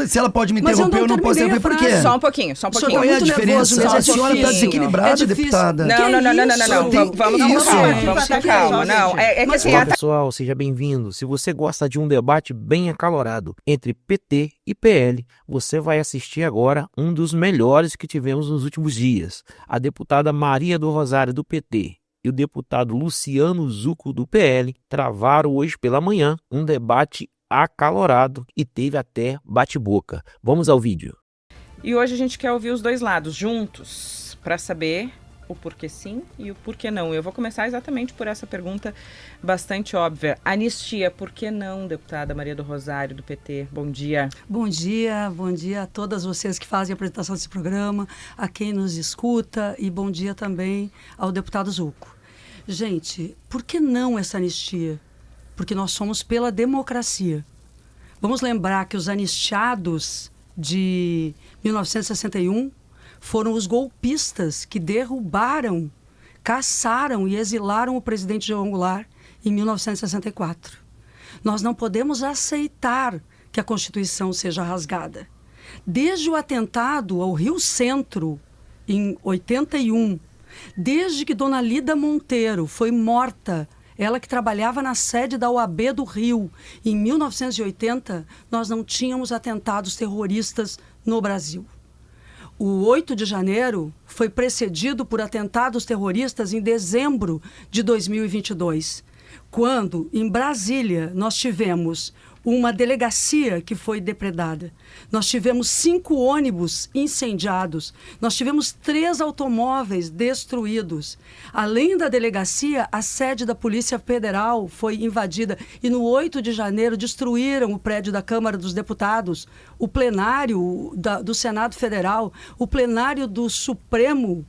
se ela pode me Mas interromper, eu não posso interromper por quê? Só um pouquinho. Qual é a diferença? A senhora está desequilibrada, deputada. Não. Vamos com calma. Não, é que assim... Olá, pessoal, seja bem-vindo. Se você gosta de um debate bem acalorado entre PT e PL, você vai assistir agora um dos melhores que tivemos nos últimos dias. A deputada Maria do Rosário, do PT, e o deputado Luciano Zucco, do PL, travaram hoje pela manhã um debate acalorado e teve até bate-boca. Vamos ao vídeo. E hoje a gente quer ouvir os dois lados juntos para saber o porquê sim e o porquê não. Eu vou começar exatamente por essa pergunta bastante óbvia. Anistia, por que não, deputada Maria do Rosário, do PT? Bom dia. Bom dia a todas vocês que fazem a apresentação desse programa, a quem nos escuta e bom dia também ao deputado Zucco. Gente, por que não essa anistia? Porque nós somos pela democracia. Vamos lembrar que os anistiados de 1961 foram os golpistas que derrubaram, caçaram e exilaram o presidente João Goulart em 1964. Nós não podemos aceitar que a Constituição seja rasgada. Desde o atentado ao Rio Centro, em 81, desde que Dona Lida Monteiro foi morta, ela que trabalhava na sede da OAB do Rio, em 1980, nós não tínhamos atentados terroristas no Brasil. O 8 de janeiro foi precedido por atentados terroristas em dezembro de 2022, quando, em Brasília, nós tivemos uma delegacia que foi depredada. Nós tivemos 5 ônibus incendiados. Nós tivemos 3 automóveis destruídos. Além da delegacia, a sede da Polícia Federal foi invadida. E no 8 de janeiro destruíram o prédio da Câmara dos Deputados, o plenário do Senado Federal, o plenário do Supremo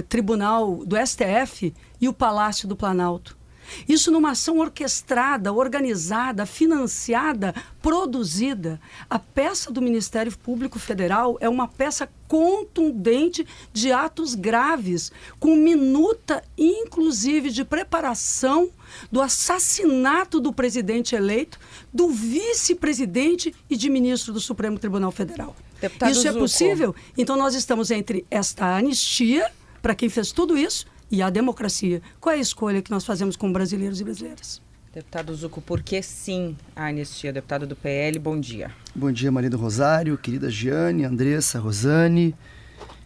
Tribunal do STF e o Palácio do Planalto. Isso numa ação orquestrada, organizada, financiada, produzida. A peça do Ministério Público Federal é uma peça contundente de atos graves, com minuta, inclusive, de preparação do assassinato do presidente eleito, do vice-presidente e de ministro do Supremo Tribunal Federal. Deputado Isso é Zucco. possível? Então nós estamos entre esta anistia, para quem fez tudo isso, e a democracia. Qual é a escolha que nós fazemos como brasileiros e brasileiras? Deputado Zucco, por que sim a anistia? Deputado do PL, bom dia. Bom dia, Maria do Rosário, querida Giane, Andressa, Rosane.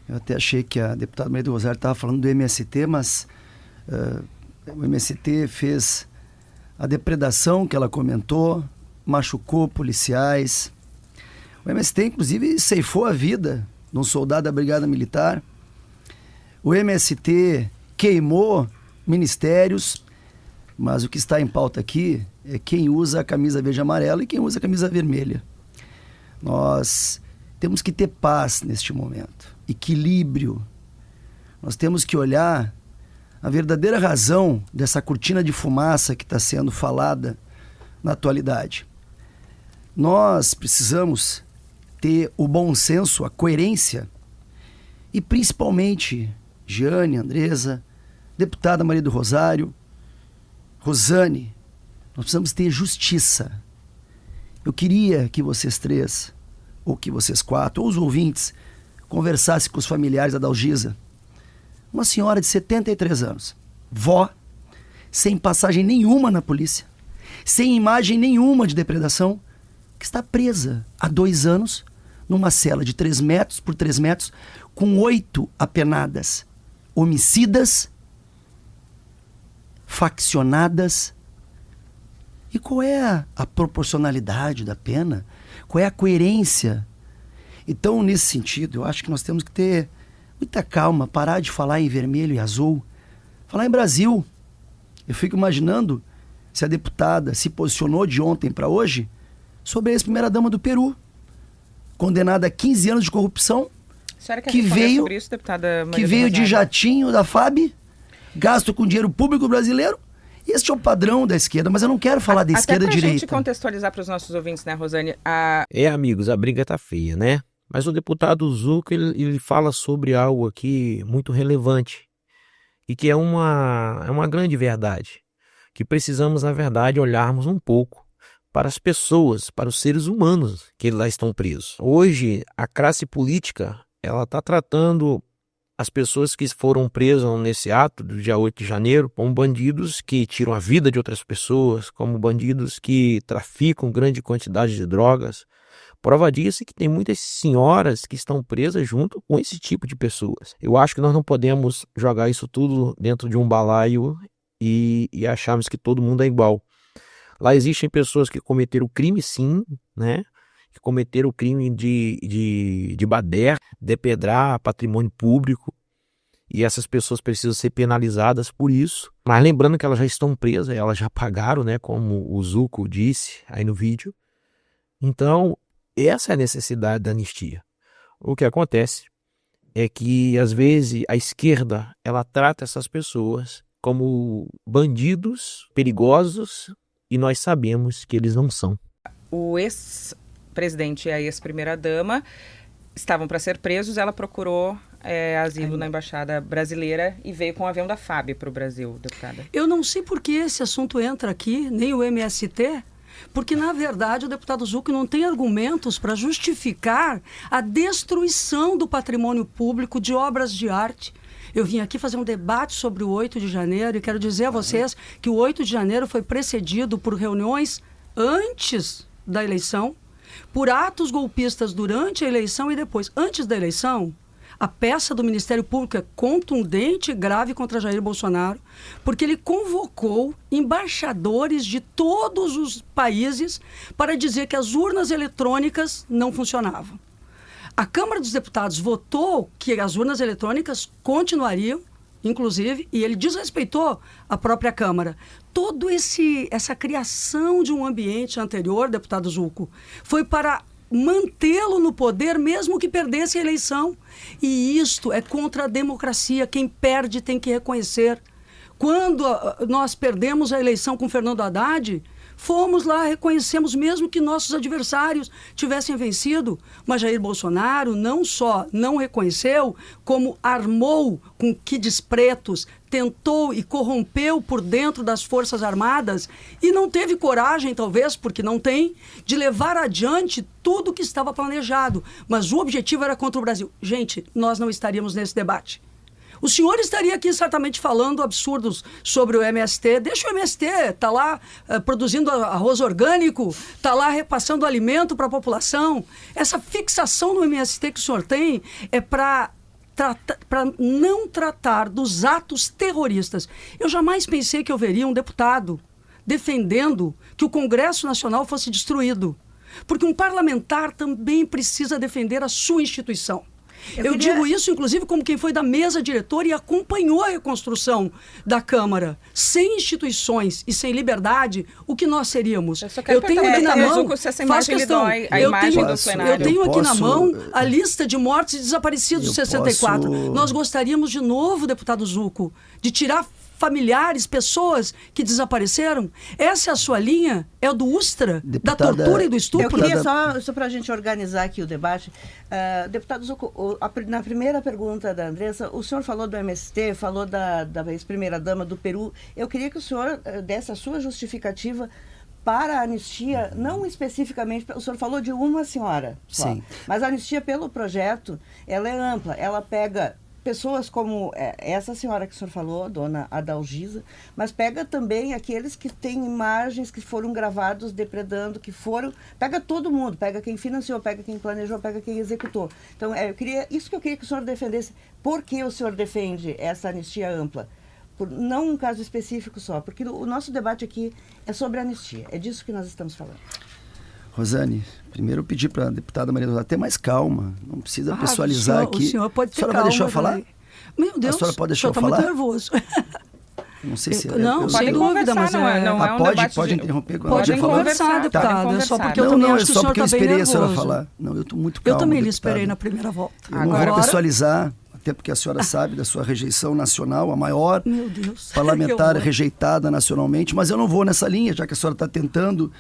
Eu até achei que a deputada Maria do Rosário estava falando do MST, mas o MST fez a depredação que ela comentou, machucou policiais. O MST, inclusive, ceifou a vida de um soldado da Brigada Militar. O MST queimou ministérios, mas o que está em pauta aqui é quem usa a camisa verde e amarela e quem usa a camisa vermelha. Nós temos que ter paz neste momento, equilíbrio. Nós temos que olhar a verdadeira razão dessa cortina de fumaça que está sendo falada na atualidade. Nós precisamos ter o bom senso, a coerência e principalmente Giane, Andresa, deputada Maria do Rosário, Rosane, nós precisamos ter justiça. Eu queria que vocês 3, ou que vocês 4, ou os ouvintes, conversassem com os familiares da Dalgisa. Uma senhora de 73 anos, vó, sem passagem nenhuma na polícia, sem imagem nenhuma de depredação, que está presa há 2 anos, numa cela de 3 metros por 3 metros, com 8 apenadas, homicidas, faccionadas. E qual é a proporcionalidade da pena? Qual é a coerência? Então, nesse sentido, eu acho que nós temos que ter muita calma, parar de falar em vermelho e azul, falar em Brasil. Eu fico imaginando se a deputada se posicionou de ontem para hoje sobre a ex-primeira-dama do Peru, condenada a 15 anos de corrupção, que veio, sobre isso, deputada Maria que veio de jatinho da FAB, gasto com dinheiro público brasileiro. Este é o padrão da esquerda, mas eu não quero falar da esquerda e direita. Até pra gente contextualizar para os nossos ouvintes, né, Rosane? Amigos, a briga tá feia, né? Mas o deputado Zucco, ele fala sobre algo aqui muito relevante e que é uma grande verdade, que precisamos, na verdade, olharmos um pouco para as pessoas, para os seres humanos que lá estão presos. Hoje, a classe política ela está tratando as pessoas que foram presas nesse ato do dia 8 de janeiro como bandidos que tiram a vida de outras pessoas, como bandidos que traficam grande quantidade de drogas. Prova disso é que tem muitas senhoras que estão presas junto com esse tipo de pessoas. Eu acho que nós não podemos jogar isso tudo dentro de um balaio e acharmos que todo mundo é igual. Lá existem pessoas que cometeram crime, sim, né? Que cometeram o crime de baderna, depredar patrimônio público, e essas pessoas precisam ser penalizadas por isso. Mas lembrando que elas já estão presas, elas já pagaram, né? Como o Zucco disse aí no vídeo. Então, essa é a necessidade da anistia. O que acontece é que, às vezes, a esquerda ela trata essas pessoas como bandidos perigosos e nós sabemos que eles não são. O ex-presidente e a ex-primeira-dama estavam para ser presos, ela procurou asilo na Embaixada Brasileira e veio com o avião da FAB para o Brasil, deputada. Eu não sei por que esse assunto entra aqui, nem o MST, porque, na verdade, o deputado Zucco não tem argumentos para justificar a destruição do patrimônio público de obras de arte. Eu vim aqui fazer um debate sobre o 8 de janeiro e quero dizer a vocês que o 8 de janeiro foi precedido por reuniões antes da eleição, por atos golpistas durante a eleição e depois. Antes da eleição, a peça do Ministério Público é contundente e grave contra Jair Bolsonaro, porque ele convocou embaixadores de todos os países para dizer que as urnas eletrônicas não funcionavam. A Câmara dos Deputados votou que as urnas eletrônicas continuariam, inclusive, e ele desrespeitou a própria Câmara. Toda essa criação de um ambiente anterior, deputado Zucco, foi para mantê-lo no poder, mesmo que perdesse a eleição. E isto é contra a democracia. Quem perde tem que reconhecer. Quando nós perdemos a eleição com Fernando Haddad, fomos lá, reconhecemos, mesmo que nossos adversários tivessem vencido. Mas Jair Bolsonaro não só não reconheceu, como armou com que despretos, tentou e corrompeu por dentro das Forças Armadas e não teve coragem, talvez, porque não tem, de levar adiante tudo o que estava planejado. Mas o objetivo era contra o Brasil. Gente, nós não estaríamos nesse debate. O senhor estaria aqui certamente falando absurdos sobre o MST. Deixa o MST, está lá produzindo arroz orgânico, está lá repassando alimento para a população. Essa fixação no MST que o senhor tem é para não tratar dos atos terroristas. Eu jamais pensei que eu veria um deputado defendendo que o Congresso Nacional fosse destruído. Porque um parlamentar também precisa defender a sua instituição. Eu digo isso, inclusive, como quem foi da mesa diretora e acompanhou a reconstrução da Câmara. Sem instituições e sem liberdade, o que nós seríamos? Eu tenho aqui na mão... Faz questão. Eu tenho aqui na mão a lista de mortos e desaparecidos de 64. Nós gostaríamos de novo, deputado Zucco, de tirar familiares, pessoas que desapareceram. Essa é a sua linha? É o do Ustra? Deputada, da tortura e do estupro? Eu queria só para a gente organizar aqui o debate. Deputado Zucco, na primeira pergunta da Andressa, o senhor falou do MST, falou da ex-primeira-dama do Peru. Eu queria que o senhor desse a sua justificativa para a anistia, não especificamente, o senhor falou de uma senhora só. Sim. Mas a anistia pelo projeto, ela é ampla, ela pega pessoas como essa senhora que o senhor falou, dona Adalgisa, mas pega também aqueles que têm imagens que foram gravados depredando, pega todo mundo, pega quem financiou, pega quem planejou, pega quem executou. Então, isso que eu queria que o senhor defendesse. Por que o senhor defende essa anistia ampla? Não um caso específico só, porque o nosso debate aqui é sobre anistia, é disso que nós estamos falando. Rosane, primeiro eu pedi para a deputada Maria do Rosário ter mais calma, não precisa pessoalizar aqui. O senhor pode ter calma. A senhora vai deixar eu falar? Meu Deus, a senhora pode deixar eu falar? O senhor está muito nervoso. Não sei se... Não, sem dúvida, mas pode interromper. Pode conversar, deputada. Só porque eu também acho que o senhor está bem nervoso. Não, é só porque eu esperei a senhora falar. Não, eu estou muito calmo, eu também lhe esperei na primeira volta. Eu não vou pessoalizar, até porque a senhora sabe da sua rejeição nacional, a maior parlamentar rejeitada nacionalmente, mas eu não vou nessa linha, já que a senhora está tentando...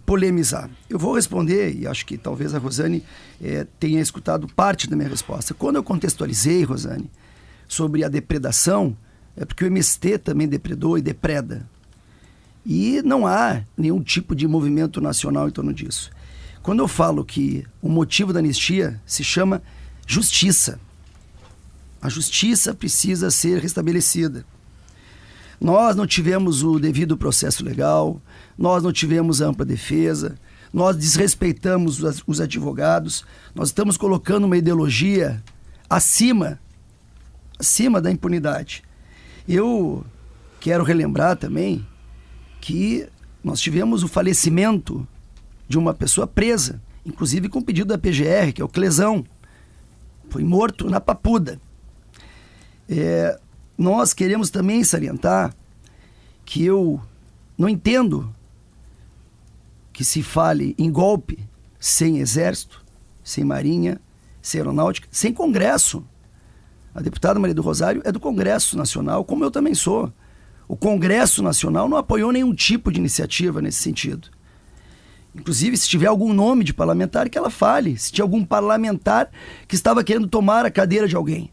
polemizar. Eu vou responder, e acho que talvez a Rosane tenha escutado parte da minha resposta. Quando eu contextualizei, Rosane, sobre a depredação, é porque o MST também depredou e depreda. E não há nenhum tipo de movimento nacional em torno disso. Quando eu falo que o motivo da anistia se chama justiça, a justiça precisa ser restabelecida. Nós não tivemos o devido processo legal, nós não tivemos a ampla defesa, nós desrespeitamos os advogados, nós estamos colocando uma ideologia acima da impunidade. Eu quero relembrar também que nós tivemos o falecimento de uma pessoa presa, inclusive com pedido da PGR, que é o Clesão. Foi morto na Papuda. Nós queremos também salientar que eu não entendo que se fale em golpe sem exército, sem marinha, sem aeronáutica, sem Congresso. A deputada Maria do Rosário é do Congresso Nacional, como eu também sou. O Congresso Nacional não apoiou nenhum tipo de iniciativa nesse sentido. Inclusive, se tiver algum nome de parlamentar, que ela fale. Se tinha algum parlamentar que estava querendo tomar a cadeira de alguém.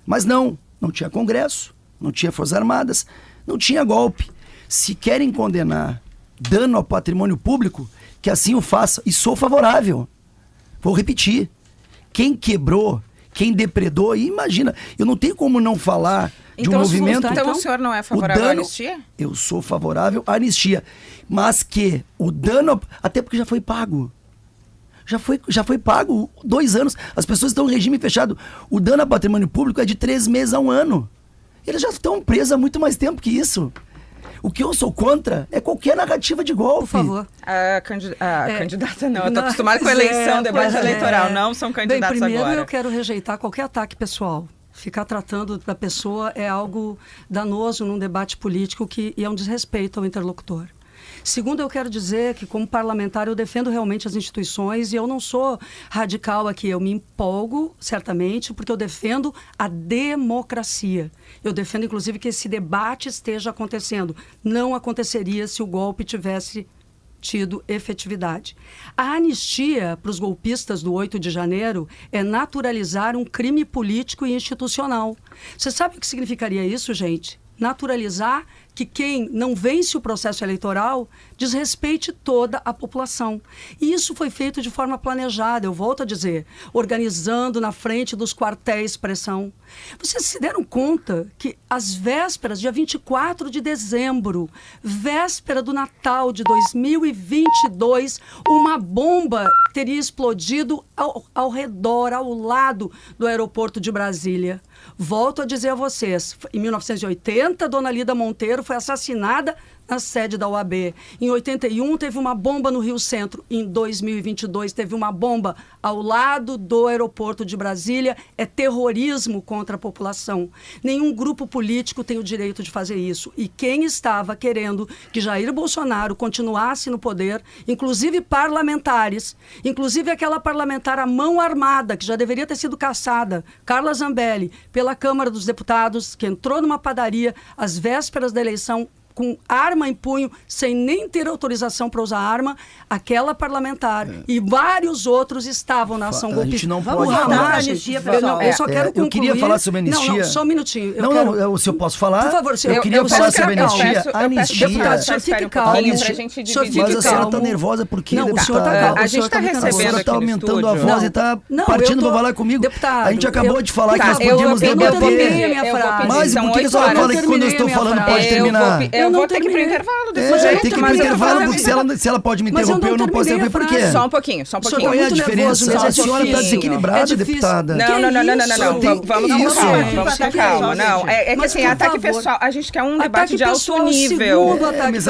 Mas não tinha Congresso, não tinha Forças Armadas, não tinha golpe. Se querem condenar dano ao patrimônio público, que assim o faça. E sou favorável. Vou repetir. Quem quebrou, quem depredou, e imagina, eu não tenho como não falar de um movimento... Então o senhor não é favorável à anistia? Eu sou favorável à anistia. Mas que o dano... Até porque já foi pago. Já foi pago 2 anos. As pessoas estão em regime fechado. O dano ao patrimônio público é de 3 meses a 1 ano. Eles já estão presos há muito mais tempo que isso. O que eu sou contra é qualquer narrativa de golpe. Por favor. Candidata não, eu estou acostumada com a eleição, debate eleitoral, não são candidatos primeiro agora. Eu quero rejeitar qualquer ataque pessoal. Ficar tratando da pessoa é algo danoso num debate político e é um desrespeito ao interlocutor. Segundo, eu quero dizer que, como parlamentar, eu defendo realmente as instituições e eu não sou radical aqui. Eu me empolgo, certamente, porque eu defendo a democracia. Eu defendo, inclusive, que esse debate esteja acontecendo. Não aconteceria se o golpe tivesse tido efetividade. A anistia para os golpistas do 8 de janeiro é naturalizar um crime político e institucional. Você sabe o que significaria isso, gente? Naturalizar que quem não vence o processo eleitoral desrespeite toda a população. E isso foi feito de forma planejada, eu volto a dizer, organizando na frente dos quartéis pressão. Vocês se deram conta que às vésperas, dia 24 de dezembro, véspera do Natal de 2022, uma bomba teria explodido ao redor, ao lado do aeroporto de Brasília. Volto a dizer a vocês, em 1980, Dona Lida Monteiro foi assassinada na sede da OAB. Em 81, teve uma bomba no Rio Centro. Em 2022, teve uma bomba ao lado do aeroporto de Brasília. É terrorismo contra a população. Nenhum grupo político tem o direito de fazer isso. E quem estava querendo que Jair Bolsonaro continuasse no poder, inclusive parlamentares, inclusive aquela parlamentar à mão armada, que já deveria ter sido caçada, Carla Zambelli, pela Câmara dos Deputados, que entrou numa padaria às vésperas da eleição, com arma em punho, sem nem ter autorização para usar arma, aquela parlamentar e vários outros estavam na ação golpista. A gente não Vamos pode falar falar. da anistia, pessoal. Eu só quero concluir. Eu queria falar sobre anistia. Não, só um minutinho. Se eu posso falar. Por favor, eu queria falar sobre anistia. Deputado, o senhor fique calmo. Mas a senhora está nervosa por quê, não, deputada? o senhor está calmo. A gente está recebendo A senhora está aqui no aumentando a estúdio. voz e está partindo para falar comigo. Deputado, a gente acabou de falar que nós eu podíamos vou debater. minha frase. Mas por que a senhora fala que quando eu estou falando pode terminar? Eu vou ter que ir para o intervalo desse jeito. Tem que ir para o intervalo, porque se ela pode me interromper, eu não posso interromper. Por quê? Só um pouquinho. Qual é a diferença? A senhora está desequilibrada, deputada. Não. Vamos com calma. Não, é que assim, ataque pessoal. A gente quer um debate de alto nível.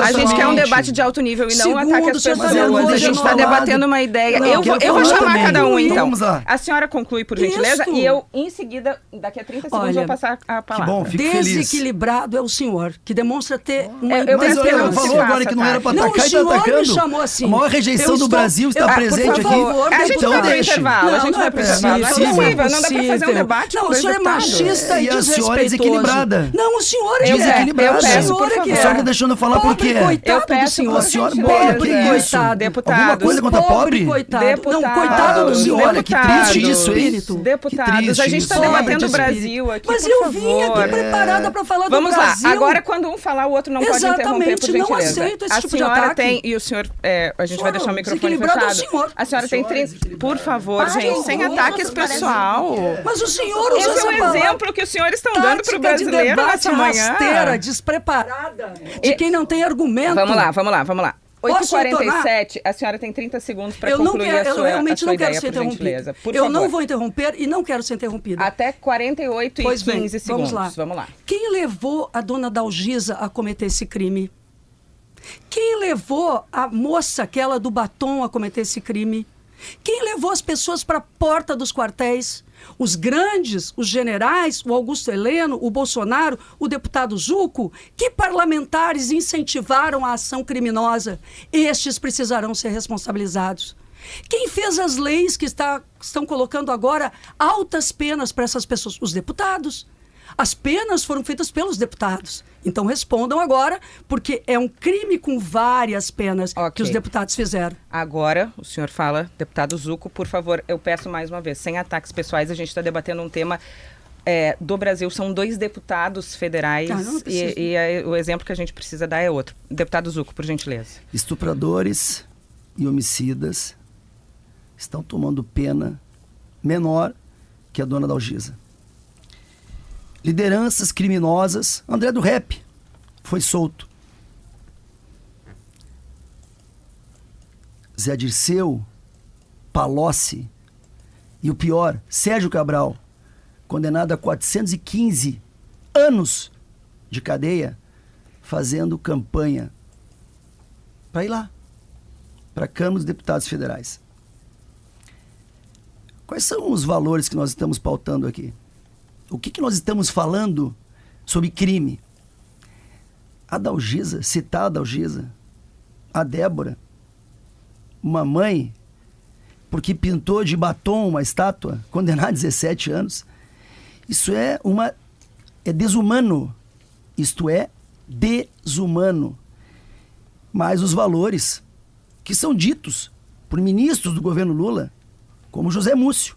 A gente quer um debate de alto nível e não um ataque às pessoas. A gente está debatendo uma ideia. Eu vou chamar cada um, então. Vamos lá. A senhora conclui, por gentileza, e eu, em seguida, daqui a 30 segundos, vou passar a palavra. Que bom, fico feliz. Desequilibrado é o senhor, que demonstra ter uma Mas ela falou agora que não era para atacar e está atacando. Me chamou assim. A maior rejeição do Brasil está presente aqui. A gente vai para o intervalo. A gente vai para o intervalo. Não é possível, não dá para fazer um debate. Não, o senhor é machista e a senhora é desequilibrada. Não, o senhor é desequilibrada. O senhor é que A senhora está deixando eu falar por quê? Coitado do senhor. A senhora Pobre, coitado. Deputados. Alguma coisa contra pobre? Coitado. Não, coitado do senhor. Olha, que triste isso, hein? Deputados, a gente está debatendo o Brasil aqui, mas eu vim aqui preparada para falar do Brasil. Vamos lá, agora quando um falar, o outro outro não pode interromper, Exatamente, por gentileza. não aceito esse a tipo de senhora ataque. tem, e o senhor, a gente vai deixar o microfone desequilibrado é o fechado. senhor. A senhora tem 30... Por favor, Parem, gente, sem moças, ataques parece- pessoal. Mas o senhor usa Esse é essa o palavra. exemplo que os senhores estão dando para o Tática de brasileiro debate nessa manhã. rasteira, despreparada, de quem não tem argumento. Vamos lá. Posso 8h47, a senhora tem 30 segundos para Eu não concluir quero, a eu sua, realmente a sua não quero ideia, ser por gentileza. interrompida. Por Eu favor. não vou interromper e não quero ser interrompida. Até 48 Pois e bem, 15 segundos. vamos lá. Quem levou a dona Dalgisa a cometer esse crime? Quem levou a moça, aquela do batom, a cometer esse crime? Quem levou as pessoas para a porta dos quartéis? Os grandes, os generais, o Augusto Heleno, o Bolsonaro, o deputado Zucco? Que parlamentares incentivaram a ação criminosa? Estes precisarão ser responsabilizados. Quem fez as leis que estão colocando agora altas penas para essas pessoas? Os deputados. As penas foram feitas pelos deputados. Então respondam agora, porque é um crime com várias penas que os deputados fizeram. Agora, o senhor fala, deputado Zucco, por favor, eu peço mais uma vez, sem ataques pessoais, a gente está debatendo um tema do Brasil. São 2 deputados federais o exemplo que a gente precisa dar é outro. Deputado Zucco, por gentileza. Estupradores e homicidas estão tomando pena menor que a dona Dalgisa. Lideranças criminosas. André do Rep foi solto. Zé Dirceu, Palocci e o pior, Sérgio Cabral, condenado a 415 anos de cadeia, fazendo campanha para ir lá, para a Câmara dos Deputados Federais. Quais são os valores que nós estamos pautando aqui? O que nós estamos falando sobre crime? A Dalgisa, citar a Dalgisa, a Débora, uma mãe, porque pintou de batom uma estátua, condenada a 17 anos, isso é desumano. Isto é desumano. Mas os valores que são ditos por ministros do governo Lula, como José Múcio,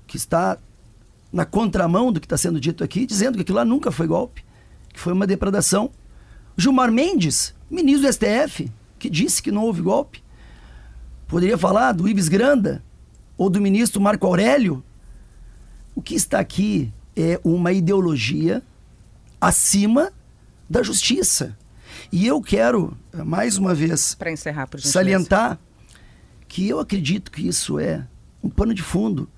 que está na contramão do que está sendo dito aqui, dizendo que aquilo lá nunca foi golpe, que foi uma depredação. Gilmar Mendes, ministro do STF, que disse que não houve golpe. Poderia falar do Ives Granda ou do ministro Marco Aurélio. O que está aqui é uma ideologia acima da justiça. E eu quero, mais uma vez, para encerrar, por gentileza, salientar que eu acredito que isso é um pano de fundo.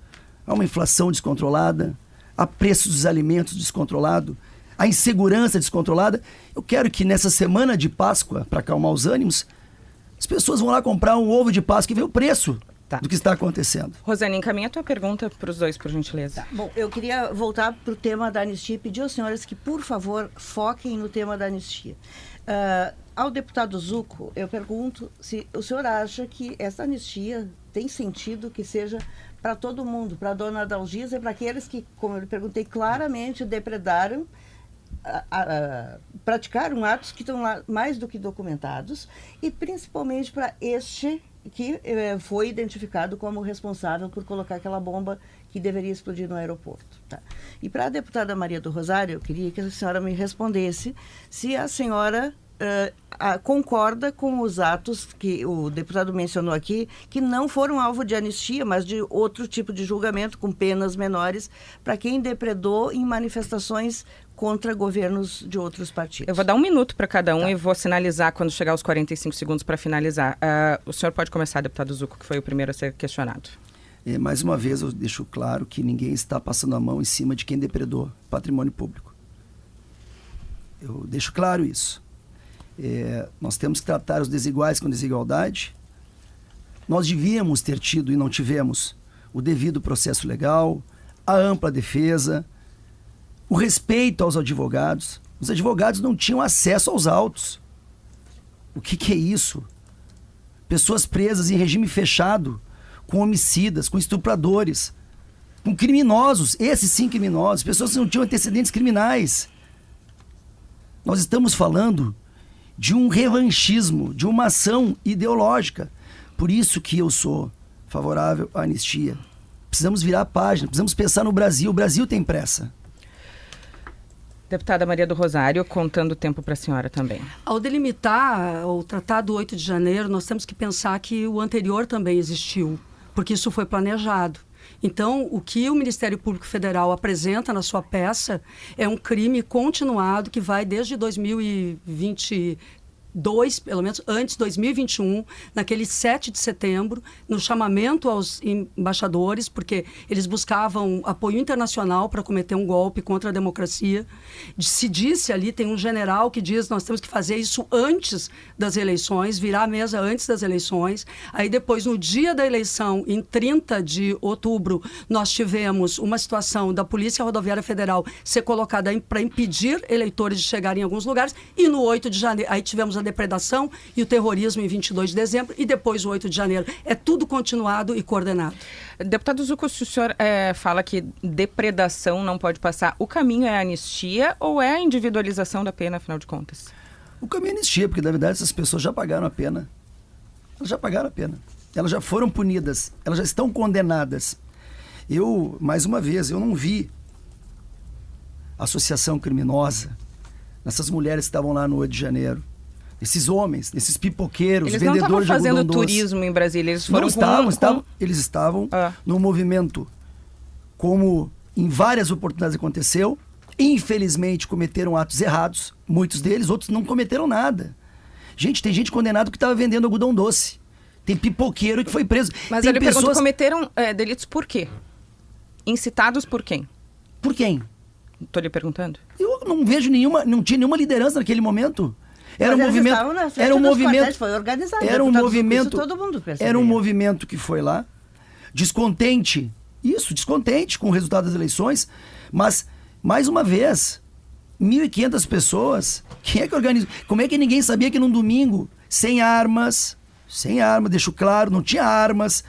Há uma inflação descontrolada, há preços dos alimentos descontrolado, há insegurança descontrolada. Eu quero que nessa semana de Páscoa, para acalmar os ânimos, as pessoas vão lá comprar um ovo de Páscoa e ver o preço do que está acontecendo. Rosane, encaminha a tua pergunta para os dois, por gentileza. Bom, eu queria voltar para o tema da anistia e pedir aos senhores que, por favor, foquem no tema da anistia. Ao deputado Zucco, eu pergunto se o senhor acha que essa anistia tem sentido que seja para todo mundo, para a dona Dalgisa e para aqueles que, como eu lhe perguntei, claramente depredaram, praticaram atos que estão lá mais do que documentados, e principalmente para este que foi identificado como responsável por colocar aquela bomba que deveria explodir no aeroporto. Tá? E para a deputada Maria do Rosário, eu queria que a senhora me respondesse se a senhora concorda com os atos que o deputado mencionou aqui, que não foram alvo de anistia, mas de outro tipo de julgamento com penas menores para quem depredou em manifestações contra governos de outros partidos. Eu vou dar 1 minuto para cada um e vou sinalizar quando chegar aos 45 segundos para finalizar. O senhor pode começar, deputado Zucco, que foi o primeiro a ser questionado. Mais uma vez, eu deixo claro que ninguém está passando a mão em cima de quem depredou patrimônio público. Eu deixo claro isso. Nós temos que tratar os desiguais com desigualdade. Nós devíamos ter tido e não tivemos o devido processo legal, a ampla defesa, o respeito aos advogados. Os advogados não tinham acesso aos autos. O que é isso? Pessoas presas em regime fechado, com homicidas, com estupradores, com criminosos, esses sim criminosos, pessoas que não tinham antecedentes criminais. Nós estamos falando de um revanchismo, de uma ação ideológica. Por isso que eu sou favorável à anistia. Precisamos virar a página, precisamos pensar no Brasil. O Brasil tem pressa. Deputada Maria do Rosário, contando o tempo para a senhora também. Ao delimitar o Tratado 8 de janeiro, nós temos que pensar que o anterior também existiu, porque isso foi planejado. Então, o que o Ministério Público Federal apresenta na sua peça é um crime continuado que vai desde 2022, pelo menos antes de 2021, naquele 7 de setembro, no chamamento aos embaixadores, porque eles buscavam apoio internacional para cometer um golpe contra a democracia. Se disse ali, tem um general que diz nós temos que fazer isso antes das eleições, virar a mesa antes das eleições. Aí depois, no dia da eleição, em 30 de outubro, nós tivemos uma situação da Polícia Rodoviária Federal ser colocada para impedir eleitores de chegarem em alguns lugares, e no 8 de janeiro, aí tivemos a depredação e o terrorismo em 22 de dezembro e depois o 8 de janeiro. É tudo continuado e coordenado. Deputado Zucco, se o senhor fala que depredação não pode passar, o caminho é a anistia ou é a individualização da pena, afinal de contas? O caminho é anistia, porque na verdade essas pessoas já pagaram a pena. Elas já pagaram a pena. Elas já foram punidas. Elas já estão condenadas. Mais uma vez, eu não vi associação criminosa nessas mulheres que estavam lá no 8 de janeiro. Esses homens, esses pipoqueiros, eles vendedores de algodão doce. Eles não estavam fazendo turismo em Brasília, eles foram Eles estavam num movimento, como em várias oportunidades aconteceu. Infelizmente cometeram atos errados, muitos deles, outros não cometeram nada. Gente, tem gente condenada que estava vendendo algodão doce. Tem pipoqueiro que foi preso. Mas tem ele pergunta, cometeram delitos por quê? Incitados por quem? Por quem? Estou lhe perguntando. Eu não vejo não tinha nenhuma liderança naquele momento. Era um movimento, foi organizado. Era um movimento, todo mundo percebia. Era um movimento que foi lá, descontente com o resultado das eleições, mas mais uma vez, 1.500 pessoas, quem é que organiza? Como é que ninguém sabia que num domingo, sem armas, deixo claro, não tinha armas,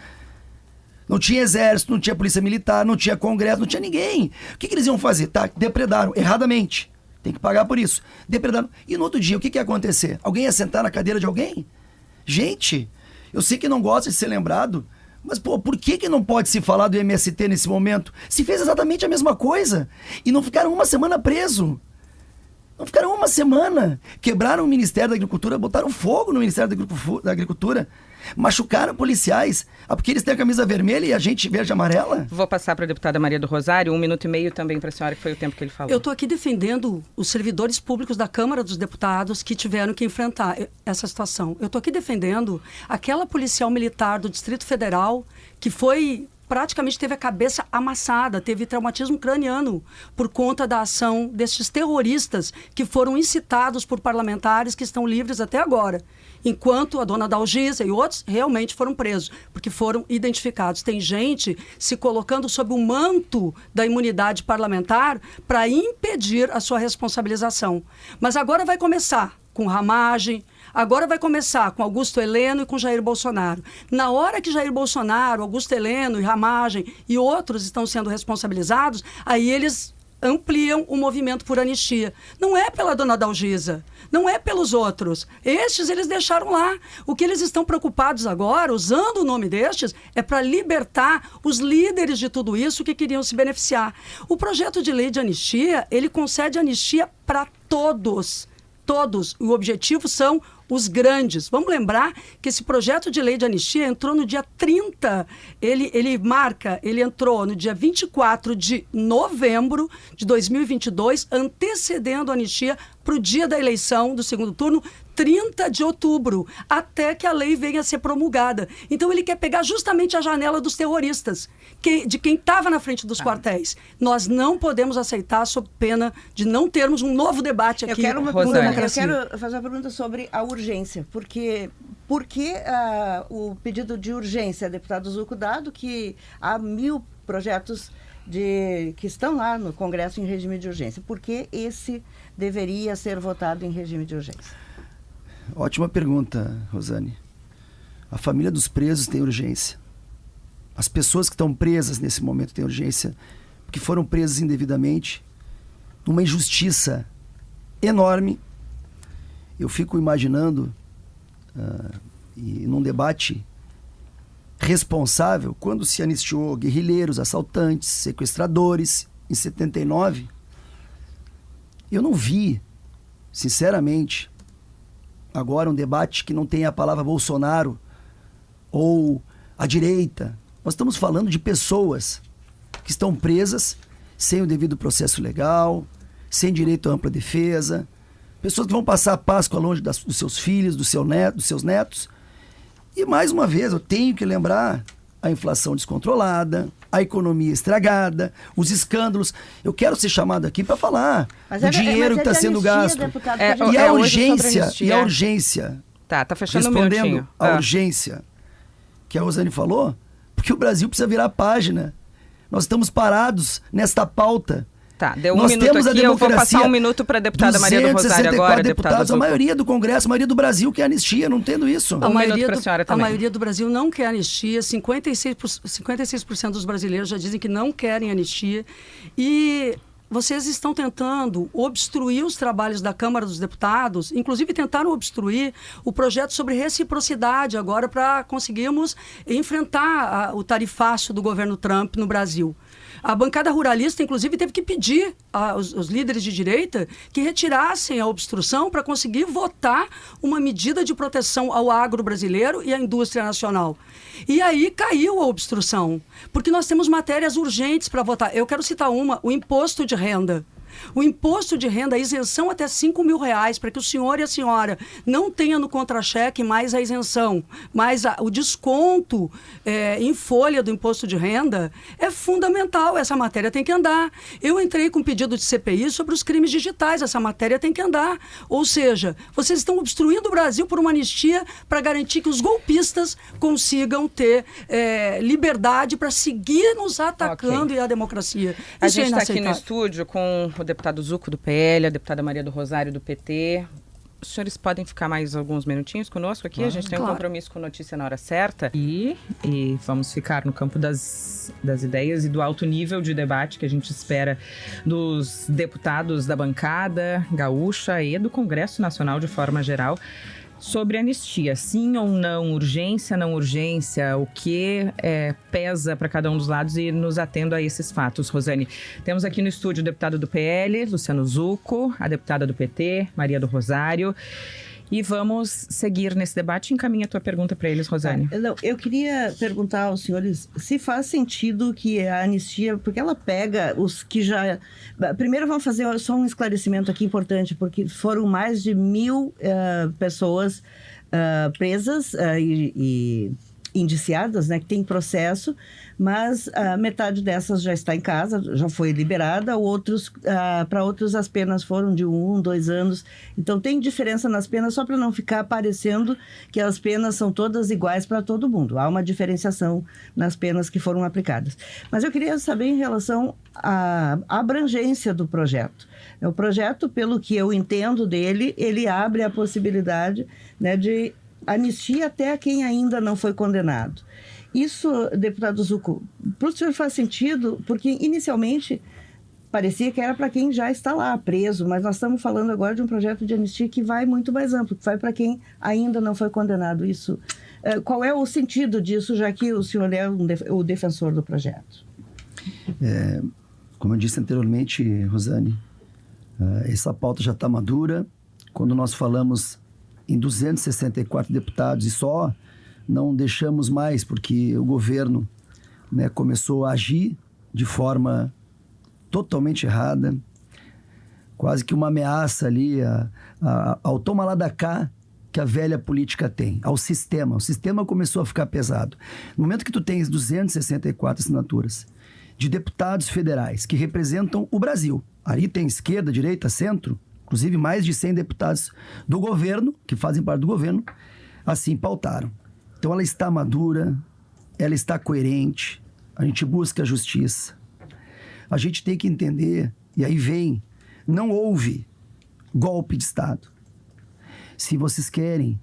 não tinha exército, não tinha polícia militar, não tinha congresso, não tinha ninguém. O que eles iam fazer? Depredaram erradamente. Tem que pagar por isso. Depredaram. E no outro dia, o que ia acontecer? Alguém ia sentar na cadeira de alguém? Gente, eu sei que não gosta de ser lembrado, mas, por que não pode se falar do MST nesse momento? Se fez exatamente a mesma coisa. E não ficaram uma semana preso. Não ficaram uma semana. Quebraram o Ministério da Agricultura, botaram fogo no Ministério da Agricultura. Machucaram policiais. Porque eles têm a camisa vermelha e a gente verde e amarela? Vou passar para a deputada Maria do Rosário, 1 minuto e meio também para a senhora, que foi o tempo que ele falou. Eu estou aqui defendendo os servidores públicos da Câmara dos Deputados que tiveram que enfrentar essa situação. Eu estou aqui defendendo aquela policial militar do Distrito Federal que praticamente teve a cabeça amassada, teve traumatismo craniano por conta da ação destes terroristas que foram incitados por parlamentares que estão livres até agora. Enquanto a dona Dalgisa e outros realmente foram presos, porque foram identificados. Tem gente se colocando sob o manto da imunidade parlamentar para impedir a sua responsabilização. Mas agora vai começar com Ramagem, agora vai começar com Augusto Heleno e com Jair Bolsonaro. Na hora que Jair Bolsonaro, Augusto Heleno e Ramagem e outros estão sendo responsabilizados, aí eles ampliam o movimento por anistia. Não é pela dona Dalgisa, não é pelos outros. Estes eles deixaram lá. O que eles estão preocupados agora, usando o nome destes, é para libertar os líderes de tudo isso que queriam se beneficiar. O projeto de lei de anistia, ele concede anistia para todos. Todos. O objetivo são os grandes. Vamos lembrar que esse projeto de lei de anistia entrou no dia 30, ele entrou no dia 24 de novembro de 2022, antecedendo a anistia para o dia da eleição do segundo turno, 30 de outubro, até que a lei venha a ser promulgada. Então ele quer pegar justamente a janela dos terroristas, de quem estava na frente dos quartéis. Nós não podemos aceitar sob pena de não termos um novo debate aqui. Eu quero fazer uma pergunta sobre a urgência, porque o pedido de urgência, deputado Zucco, dado que há 1.000 projetos que estão lá no Congresso em regime de urgência, por que esse deveria ser votado em regime de urgência? Ótima pergunta, Rosane. A família dos presos tem urgência. As pessoas que estão presas nesse momento têm urgência, porque foram presas indevidamente, numa injustiça enorme. Eu fico imaginando, e num debate responsável, quando se anistiou guerrilheiros, assaltantes, sequestradores, em 79, Eu não vi, sinceramente, agora um debate que não tenha a palavra Bolsonaro ou a direita. Nós estamos falando de pessoas que estão presas sem o devido processo legal, sem direito à ampla defesa, pessoas que vão passar a Páscoa longe dos seus filhos, dos seus netos. E, mais uma vez, eu tenho que lembrar a inflação descontrolada, a economia estragada, os escândalos. Eu quero ser chamado aqui para falar do dinheiro que está sendo gasto. E a urgência. Tá fechando um respondendo minutinho. a urgência que a Rosane falou, porque o Brasil precisa virar página. Nós estamos parados nesta pauta. Tá, deu um Nós minuto temos a aqui, eu vou democracia, passar um minuto para a deputada Maria do Rosário agora, deputada deputados, a Zucco. maioria do Congresso, a maioria do Brasil quer anistia, não entendo isso. Um minuto pra senhora A também. maioria do Brasil não quer anistia, 56% dos brasileiros já dizem que não querem anistia. E vocês estão tentando obstruir os trabalhos da Câmara dos Deputados, inclusive tentaram obstruir o projeto sobre reciprocidade agora para conseguirmos enfrentar o tarifácio do governo Trump no Brasil. A bancada ruralista, inclusive, teve que pedir aos líderes de direita que retirassem a obstrução para conseguir votar uma medida de proteção ao agro brasileiro e à indústria nacional. E aí caiu a obstrução, porque nós temos matérias urgentes para votar. Eu quero citar uma, o imposto de renda. O imposto de renda, a isenção até R$5.000, para que o senhor e a senhora não tenham no contra-cheque mais a isenção, mas o desconto em folha do imposto de renda é fundamental. Essa matéria tem que andar. Eu entrei com um pedido de CPI sobre os crimes digitais. Essa matéria tem que andar. Ou seja, vocês estão obstruindo o Brasil por uma anistia para garantir que os golpistas consigam ter liberdade para seguir nos atacando e a democracia. A Isso gente está é aqui no inaceitável. estúdio com o deputado Zucco do PL, a deputada Maria do Rosário do PT. Os senhores podem ficar mais alguns minutinhos conosco aqui? A gente tem um compromisso com Notícia na Hora Certa. E vamos ficar no campo das ideias e do alto nível de debate que a gente espera dos deputados da bancada gaúcha e do Congresso Nacional de forma geral. Sobre anistia, sim ou não, urgência, não urgência, o que pesa para cada um dos lados e nos atendo a esses fatos. Rosane, temos aqui no estúdio o deputado do PL, Luciano Zucco, a deputada do PT, Maria do Rosário. E vamos seguir nesse debate. Encaminha a tua pergunta para eles, Rosane. Não, eu queria perguntar aos senhores se faz sentido que a anistia, porque ela pega os que já... Primeiro vamos fazer só um esclarecimento aqui importante, porque foram mais de 1.000 pessoas presas e indiciadas, né, que tem processo, mas metade dessas já está em casa, já foi liberada, para outros as penas foram de 1, 2 anos. Então tem diferença nas penas, só para não ficar parecendo que as penas são todas iguais para todo mundo. Há uma diferenciação nas penas que foram aplicadas. Mas eu queria saber em relação à abrangência do projeto. O projeto, pelo que eu entendo dele, ele abre a possibilidade, né, de anistia até quem ainda não foi condenado. Isso, deputado Zucco, para o senhor faz sentido, porque inicialmente parecia que era para quem já está lá preso, mas nós estamos falando agora de um projeto de anistia que vai muito mais amplo, que vai para quem ainda não foi condenado. Isso, qual é o sentido disso, já que o senhor é o defensor do projeto? Como eu disse anteriormente, Rosane, essa pauta já está madura. Quando nós falamos em 264 deputados e só não deixamos mais porque o governo, né, começou a agir de forma totalmente errada, quase que uma ameaça ali ao toma lá da cá que a velha política tem, ao sistema. O sistema começou a ficar pesado. No momento que tu tens 264 assinaturas de deputados federais que representam o Brasil, aí tem esquerda, direita, centro, inclusive mais de 100 deputados do governo, que fazem parte do governo, assim pautaram. Então ela está madura, ela está coerente, a gente busca a justiça. A gente tem que entender, e aí vem, não houve golpe de Estado. Se vocês querem,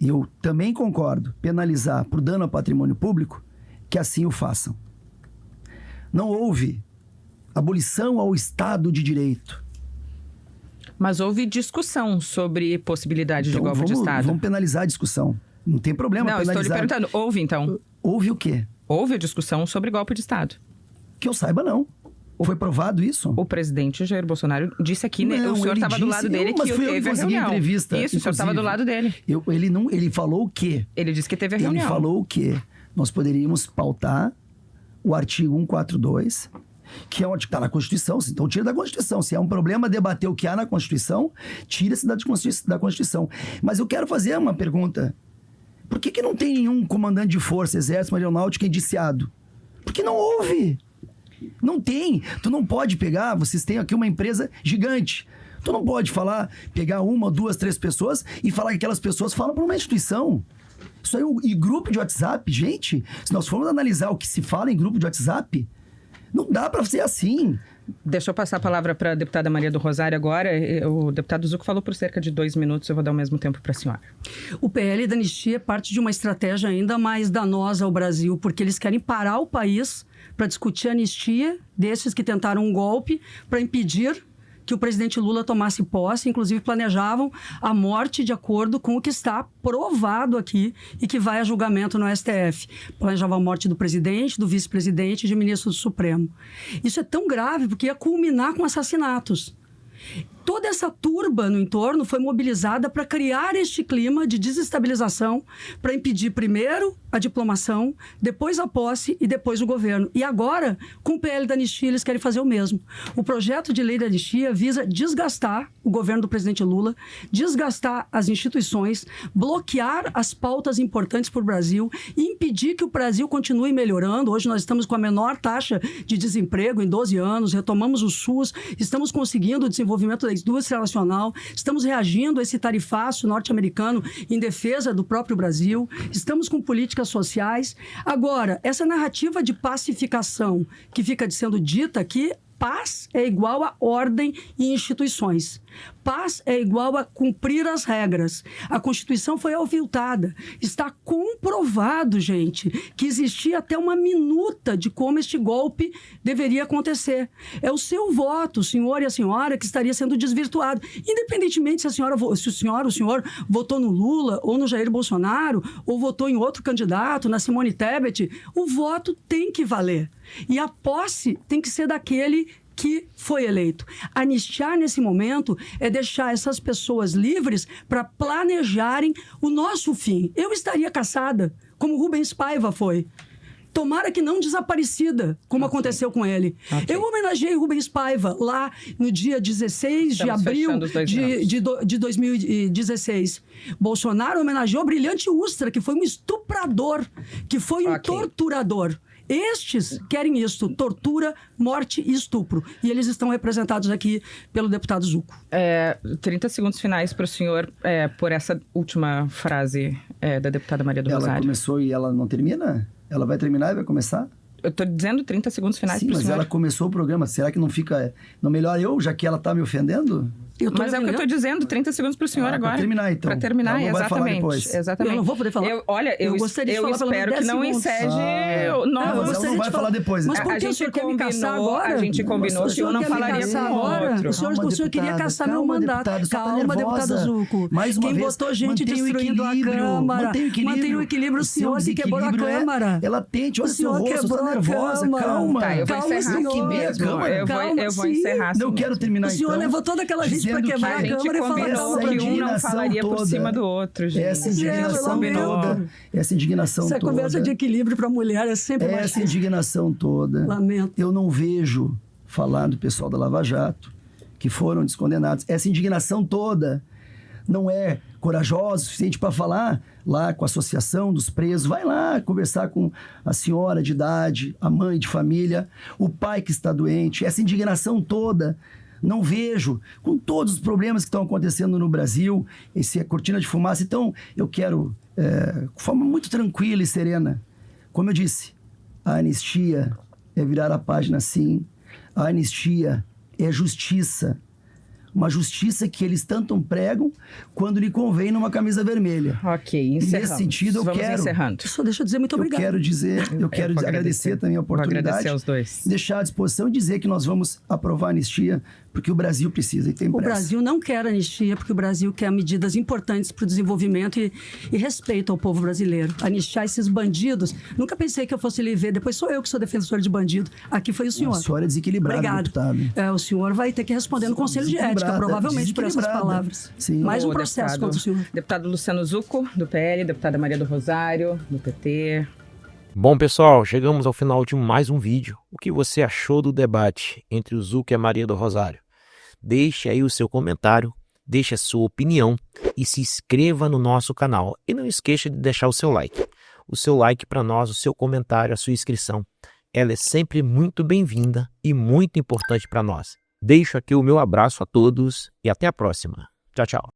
e eu também concordo, penalizar por dano ao patrimônio público, que assim o façam. Não houve abolição ao Estado de Direito. Mas houve discussão sobre possibilidade de golpe de Estado. Vamos penalizar a discussão. Não tem problema penalizar. Não, estou lhe perguntando. Houve, então? Houve o quê? Houve discussão sobre golpe de Estado. Que eu saiba, não. Foi provado isso? O presidente Jair Bolsonaro disse aqui, né? Não, O senhor ele estava do lado disse- dele não, mas que fui eu que teve a consegui a reunião. entrevista, Isso, o senhor estava do inclusive. lado dele. Ele falou o quê? Ele disse que teve a Ele reunião. falou o quê? Nós poderíamos pautar o artigo 142, que é o artigo que está na Constituição. Então tira da Constituição. Se é um problema debater o que há na Constituição, tira-se da Constituição. Mas eu quero fazer uma pergunta. Por que não tem nenhum comandante de força, exército, aeronáutica indiciado? Porque não houve. Não tem. Tu não pode pegar, vocês têm aqui uma empresa gigante. Tu não pode pegar 1, 2, 3 pessoas e falar que aquelas pessoas falam para uma instituição. Isso aí, e grupo de WhatsApp, gente, se nós formos analisar o que se fala em grupo de WhatsApp, não dá para ser assim. Deixa eu passar a palavra para a deputada Maria do Rosário agora. O deputado Zucco falou por cerca de 2 minutos, eu vou dar o mesmo tempo para a senhora. O PL da anistia é parte de uma estratégia ainda mais danosa ao Brasil, porque eles querem parar o país para discutir a anistia desses que tentaram um golpe para impedir que o presidente Lula tomasse posse, inclusive planejavam a morte de acordo com o que está provado aqui e que vai a julgamento no STF. Planejavam a morte do presidente, do vice-presidente e de ministro do Supremo. Isso é tão grave porque ia culminar com assassinatos. Toda essa turba no entorno foi mobilizada para criar este clima de desestabilização, para impedir primeiro a diplomação, depois a posse e depois o governo. E agora, com o PL da anistia, eles querem fazer o mesmo. O projeto de lei da anistia visa desgastar o governo do presidente Lula, desgastar as instituições, bloquear as pautas importantes para o Brasil e impedir que o Brasil continue melhorando. Hoje nós estamos com a menor taxa de desemprego em 12 anos, retomamos o SUS, estamos conseguindo o desenvolvimento da indústria nacional, estamos reagindo a esse tarifaço norte-americano em defesa do próprio Brasil, estamos com políticas sociais. Agora, essa narrativa de pacificação que fica sendo dita aqui, paz é igual a ordem e instituições. Paz é igual a cumprir as regras. A Constituição foi aviltada. Está comprovado, gente, que existia até uma minuta de como este golpe deveria acontecer. É o seu voto, o senhor e a senhora, que estaria sendo desvirtuado. Independentemente se o senhor votou no Lula ou no Jair Bolsonaro, ou votou em outro candidato, na Simone Tebet, o voto tem que valer. E a posse tem que ser daquele que foi eleito. Anistiar nesse momento é deixar essas pessoas livres para planejarem o nosso fim. Eu estaria caçada, como Rubens Paiva foi. Tomara que não desaparecida, como aconteceu com ele. Eu homenageei Rubens Paiva lá no dia 16 de abril de 2016. Bolsonaro homenageou Brilhante Ustra, que foi um estuprador, que foi um torturador. Estes querem isso, tortura, morte e estupro. E eles estão representados aqui pelo deputado Zucco. 30 segundos finais para o senhor por essa última frase da deputada Maria do Rosário. Ela começou e ela não termina? Ela vai terminar e vai começar? Eu estou dizendo 30 segundos finais para o senhor. Sim, mas ela começou o programa. Será que não fica... Não melhor eu, já que ela está me ofendendo? Mas é o que eu estou dizendo, 30 segundos para o senhor agora. Para terminar, então. Para terminar, ela não vai falar depois. Exatamente. Eu não vou poder falar. Eu gostaria de falar espero que não enseje... Mas ela não vai falar depois. Mas por que o senhor quer me caçar agora? A gente combinou que eu não falaria com o outro. O senhor queria caçar meu mandato. Calma, deputado Zucco. Mais uma Quem vez, botou gente destruindo a Câmara. Mantém o equilíbrio. O senhor que quebrou a Câmara. Ela tente, olha o senhor seu rosto, quebrou tá nervosa, calma. Tá, eu vou encerrar aqui mesmo. Eu vou encerrar assim. Não quero terminar, então. O senhor levou toda aquela gente para quebrar a Câmara e falar calma pra que mim. um não falaria por cima do outro, gente. Essa indignação toda. Essa indignação toda. Essa conversa de equilíbrio para mulher é sempre mais essa indignação toda. Lamento. Eu não vejo falar do pessoal da Lava Jato que foram descondenados. Essa indignação toda não é corajosa o suficiente para falar lá com a associação dos presos. Vai lá conversar com a senhora de idade, a mãe de família, o pai que está doente. Essa indignação toda não vejo, com todos os problemas que estão acontecendo no Brasil, essa cortina de fumaça. Então, eu quero, de forma muito tranquila e serena, como eu disse, a anistia é virar a página, sim. A anistia é justiça. Uma justiça que eles tanto pregam quando lhe convém numa camisa vermelha. Ok, encerramos. Nesse sentido, eu Vamos quero... encerrando. Só deixa eu dizer muito obrigado. Eu quero agradecer também a oportunidade. Vou agradecer aos dois. Deixar à disposição e dizer que nós vamos aprovar a anistia porque o Brasil precisa e tem O pressa. Brasil não quer anistia, porque o Brasil quer medidas importantes para o desenvolvimento e respeito ao povo brasileiro. Anistiar esses bandidos. Nunca pensei que eu fosse lhe ver. Depois sou eu que sou defensor de bandido. Aqui foi o senhor. A senhora é desequilibrada, Obrigado. deputado. O senhor vai ter que responder no Conselho de Ética, Desequilibrada, provavelmente por essas desequilibrada. palavras. Sim. Mais um O processo contra o senhor. Deputado Luciano Zucco, do PL, deputada Maria do Rosário, do PT. Bom, pessoal, chegamos ao final de mais um vídeo. O que você achou do debate entre o Zucco e a Maria do Rosário? Deixe aí o seu comentário, deixe a sua opinião e se inscreva no nosso canal. E não esqueça de deixar o seu like. O seu like para nós, o seu comentário, a sua inscrição, ela é sempre muito bem-vinda e muito importante para nós. Deixo aqui o meu abraço a todos e até a próxima. Tchau, tchau.